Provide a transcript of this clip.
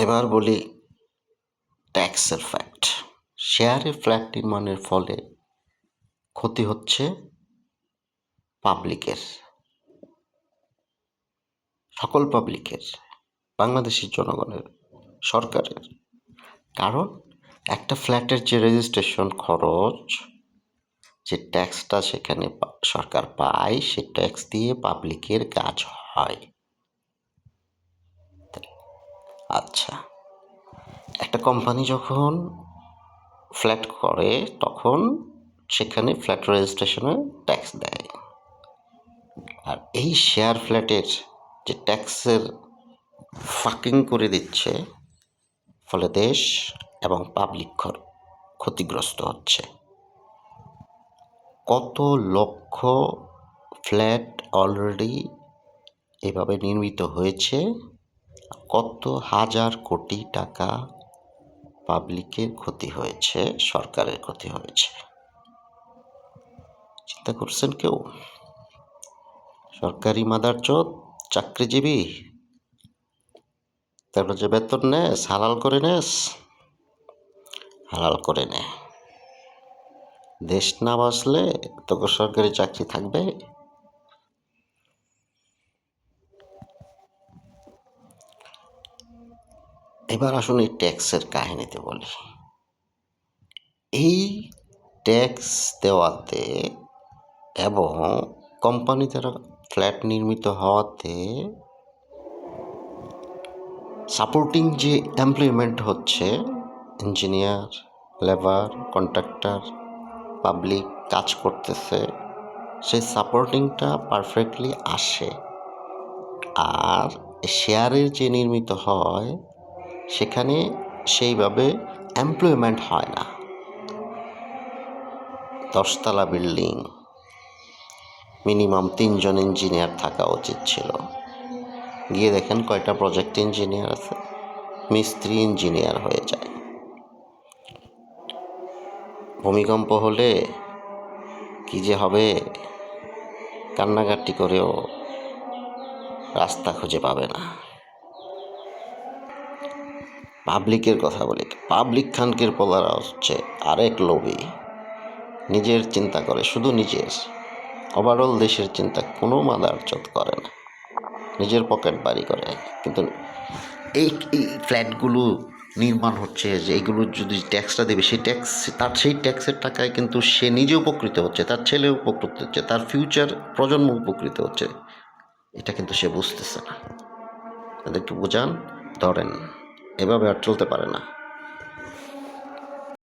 এবার বলি ট্যাক্সের ফ্যাক্ট। শেয়ারে ফ্ল্যাট নির্মাণের ফলে ক্ষতি হচ্ছে পাবলিকের, সকল পাবলিকের, বাংলাদেশের জনগণের, সরকারের। কারণ একটা ফ্ল্যাটের যে রেজিস্ট্রেশন খরচ, যে ট্যাক্সটা সেখানে সরকার পায়, সে ট্যাক্স দিয়ে পাবলিকের কাজ হয়। আচ্ছা, একটা কোম্পানি যখন ফ্ল্যাট করে তখন সেখানে ফ্ল্যাট রেজিস্ট্রেশনে ট্যাক্স দেয়। আর এই শেয়ার ফ্ল্যাটের যে ট্যাক্সের ফাকিং করে দিচ্ছে, ফলে দেশ এবং পাবলিক ক্ষতিগ্রস্ত হচ্ছে। কত লক্ষ ফ্ল্যাট অলরেডি এভাবে নির্মিত হয়েছে, কত হাজার কোটি টাকা পাবলিকের ক্ষতি হয়েছে, সরকারের ক্ষতি হয়েছে। চিন্তা করছেন কেউ? সরকারি মাদারচোদ চাকরিজীবী, তারপর যে বেতন নেস, হালাল করে নেস, হালাল করে নে। দেশ না বাঁচলে তোকে সরকারি চাকরি থাকবে? এবার আসুন এই ট্যাক্সের কাহিনীতে বলি। এই ট্যাক্স দেওয়াতে এবং কোম্পানি দ্বারা ফ্ল্যাট নির্মিত হওয়াতে সাপোর্টিং যে এমপ্লয়মেন্ট হচ্ছে, ইঞ্জিনিয়ার, লেবার, কন্ট্রাক্টর, পাবলিক কাজ করতেছে, সেই সাপোর্টিংটা পারফেক্টলি আসে। আর শেয়ারের যে নির্মিত হয় সেখানে সেইভাবে এমপ্লয়মেন্ট হয় না। 10 তলা বিল্ডিং, মিনিমাম 3 জন ইঞ্জিনিয়ার থাকা উচিত ছিল। গিয়ে দেখেন কয়টা প্রজেক্ট ইঞ্জিনিয়ার আছে, মিস্ত্রি ইঞ্জিনিয়ার হয়ে যায়। ভূমিকম্প হলে কি যে হবে, কান্নাকাটি করেও রাস্তা খুঁজে পাবে না। পাবলিকের কথা বলি, পাবলিক খানকির পোলারা হচ্ছে আরেক লোভী। নিজের চিন্তা করে, শুধু নিজের, ওভারঅল দেশের চিন্তা কোনো মাদারচোদ করে না, নিজের পকেট বাড়ি করে। কিন্তু এই ফ্ল্যাটগুলো নির্মাণ হচ্ছে, যে এইগুলো যদি ট্যাক্সটা দেবে, সেই ট্যাক্সের টাকায় কিন্তু সে নিজে উপকৃত হচ্ছে, তার ছেলে উপকৃত হচ্ছে, তার ফিউচার প্রজন্ম উপকৃত হচ্ছে। এটা কিন্তু সে বুঝতেছে না। তাদেরকে বোঝান, ধরেন, এভাবে আর চলতে পারে না।